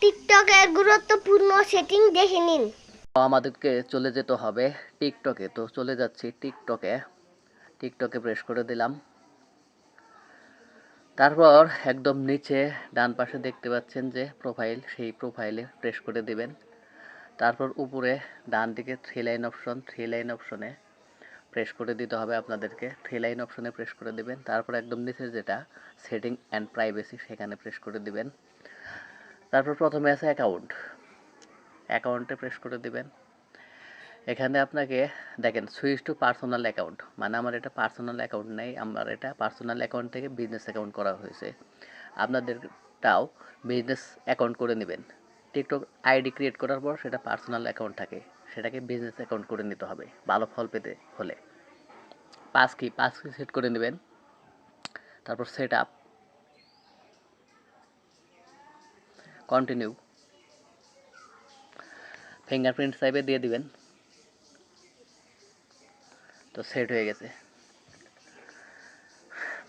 টিকটকের গুরুত্বপূর্ণ সেটিং দেখে নিন। আমাদেরকে চলে যেতে হবে টিকটকে। তো চলে যাচ্ছি টিকটকে প্রেস করে দিলাম। তারপর একদম নিচে ডান পাশে দেখতে পাচ্ছেন যে প্রোফাইল, সেই প্রোফাইলে প্রেস করে দিবেন। তারপর উপরে ডান দিকে থ্রি লাইন অপশনে প্রেস করে দিতে হবে আপনাদেরকে। থ্রি লাইন অপশনে প্রেস করে দিবেন। তারপর একদম নিচে যেটা সেটিং অ্যান্ড প্রাইভেসি, সেখানে প্রেস করে দিবেন। তারপর প্রথমে আছে অ্যাকাউন্টে প্রেস করে দিবেন। এখানে আপনাকে দেখেন সুইচ টু পার্সোনাল অ্যাকাউন্ট, মানে আমার এটা পার্সোনাল অ্যাকাউন্ট নেই, আমার এটা পার্সোনাল অ্যাকাউন্ট থেকে বিজনেস অ্যাকাউন্ট করা হয়েছে। আপনাদেরটাও বিজনেস অ্যাকাউন্ট করে নেবেন। টিকটক আইডি ক্রিয়েট করার পর সেটা পার্সোনাল অ্যাকাউন্ট থাকে, সেটাকে বিজনেস অ্যাকাউন্ট করে নিতে হবে ভালো ফল পেতে হলে। পাস কি সেট করে নেবেন। তারপর সেট আপ, কন্টিনিউ, ফিঙ্গারপ্রিন্ট চাইবে দিয়ে দিবেন। তো সেট হয়ে গেছে।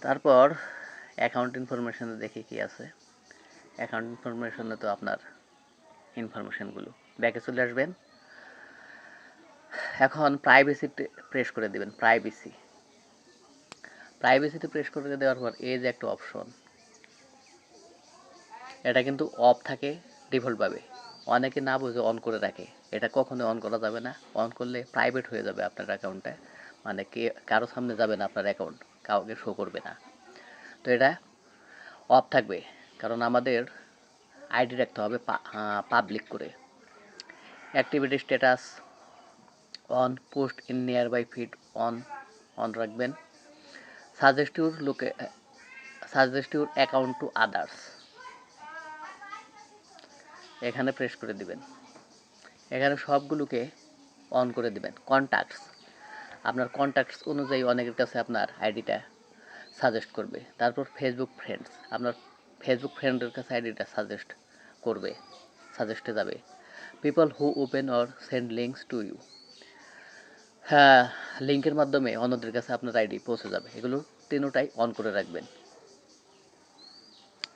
তারপর অ্যাকাউন্ট ইনফরমেশনে দেখি কি আছে। অ্যাকাউন্ট ইনফরমেশনে তো আপনার ইনফরমেশনগুলো, ব্যাকে চলে আসবেন। এখন প্রাইভেসিতে প্রেস করে দেবেন। প্রাইভেসিতে প্রেস করে দেওয়ার পর এই যে একটা অপশন, এটা কিন্তু অফ থাকে ডিফল্টভাবে, অনেকে না বুঝে অন করে রাখে। এটা কখনো অন করা যাবে না। অন করলে প্রাইভেট হয়ে যাবে আপনার অ্যাকাউন্টটা, মানে কারো সামনে যাবে না, আপনার অ্যাকাউন্ট কাউকে শো করবে না। তো এটা অফ থাকবে, কারণ আমাদের আইডি রাখতে হবে পাবলিক করে। Activity status on, post in nearby feed on রাখবেন। Suggest your account to others, এখানে প্রেস করে দিবেন। এখানে সবগুলোকে অন করে দিবেন। কন্ট্যাক্টস, আপনার কন্ট্যাক্টস অনুযায়ী অনেকের কাছে আপনার আইডিটা সাজেস্ট করবে। তারপর ফেসবুক ফ্রেন্ডস, আপনার ফেসবুক ফ্রেন্ডের কাছে আইডিটা সাজেস্টে যাবে। People who open or send links to you, হ্যাঁ, লিঙ্কের মাধ্যমে অন্যদের কাছে আপনার আইডি পৌঁছে যাবে। এগুলো তিনটাই অন করে রাখবেন।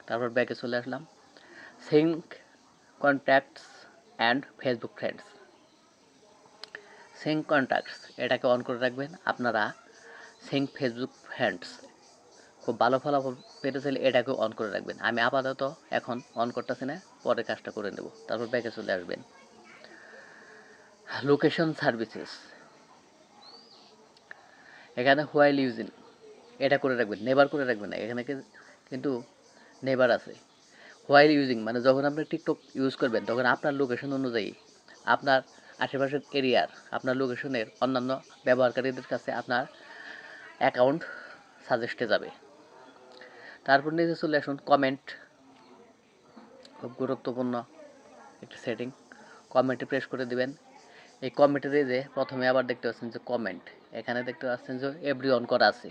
তারপর ব্যাকে চলে আসলাম। Sync contacts and Facebook friends, sync contacts এটাকে অন করে রাখবেন। আপনারা সিঙ্ক ফেসবুক ফ্রেন্ডস খুব ভালো ফলাফল পেতে চাইলে এটাকেও অন করে রাখবেন। আমি আপাতত এখন অন করতেছি না, পরে কাজটা করে নেব। তারপর ব্যাকে চলে আসবেন। লোকেশন সার্ভিসেস, এখানে হোয়াইল ইউজিং এটা করে রাখবেন, নেভার করে রাখবেন না। এখানে কিন্তু নেভার আছে। হোয়াইল ইউজিং মানে যখন আপনি টিকটক ইউজ করবেন, তখন আপনার লোকেশন অনুযায়ী আপনার আশেপাশের এরিয়ার, আপনার লোকেশনের অন্যান্য ব্যবহারকারীদের কাছে আপনার অ্যাকাউন্ট সাজেস্টে যাবে। তারপর নিচে চলে আসুন কমেন্ট, খুব গুরুত্বপূর্ণ একটা সেটিং। কমেন্টে প্রেস করে দিবেন। এই কমেন্টের এই যে প্রথমে আবার দেখতে পাচ্ছেন যে কমেন্ট, এখানে দেখতে পাচ্ছেন যে এভরি অন করা আছে।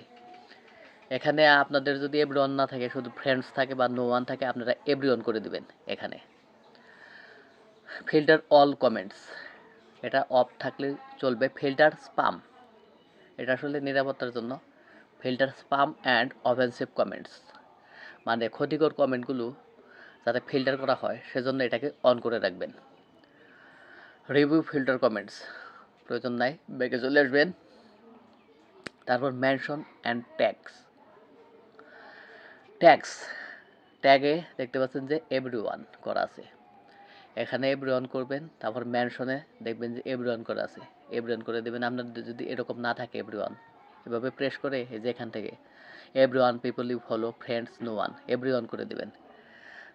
এখানে আপনাদের যদি এভরি অন না থাকে, শুধু ফ্রেন্ডস থাকে বা নো ওয়ান থাকে, আপনারা এভরি অন করে দিবেন। এখানে ফিল্টার অল কমেন্টস, এটা অফ থাকলে চলবে। ফিল্টার স্পাম, এটা আসলে নিরাপত্তার জন্য। Filter spam and offensive comments, মানে ক্ষতিকর কমেন্টগুলো যাতে ফিল্টার করা হয়, সেজন্য এটাকে অন করে রাখবেন। রিভিউ ফিল্টার কমেন্টস প্রয়োজন নাই, ব্যাকে চলে আসবেন। তারপর মেনশন অ্যান্ড ট্যাগে দেখতে পাচ্ছেন যে এভরি ওয়ান করা আছে, এখানে এভরি ওয়ান করবেন। তারপর মেনশনে দেখবেন যে এভরি ওয়ান করা আছে, এভরি ওয়ান করে দেবেন। আপনাদের যদি এরকম না থাকে এভরি ওয়ান, এভাবে প্রেস করে এই যে এখান থেকে everyone, people you follow, friends, no one, everyone করে দেবেন।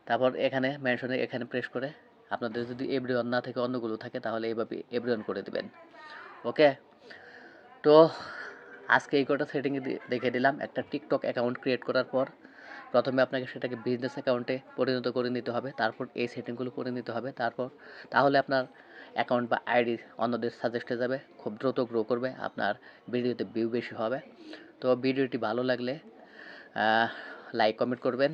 তারপর এখানে মেনশনে এখানে প্রেস করে, আপনাদের যদি এভরি ওয়ান না থাকে, অন্যগুলো থাকে, তাহলে এইভাবে এভরি ওয়ান করে দেবেন। ওকে, তো আজকে এই কটা সেটিং দেখে দিলাম। একটা টিকটক অ্যাকাউন্ট ক্রিয়েট করার পর প্রথমে আপনাকে সেটাকে বিজনেস অ্যাকাউন্টে পরিণত করে নিতে হবে। তারপর এই সেটিংগুলো করে নিতে হবে। তাহলে আপনার অ্যাকাউন্ট বা আইডি অন্যদের সাজেস্টে যাবে, খুব দ্রুত গ্রো করবে, আপনার ভিডিওতে ভিউ বেশি হবে। তো ভিডিওটি ভালো লাগলে লাইক কমেন্ট করবেন।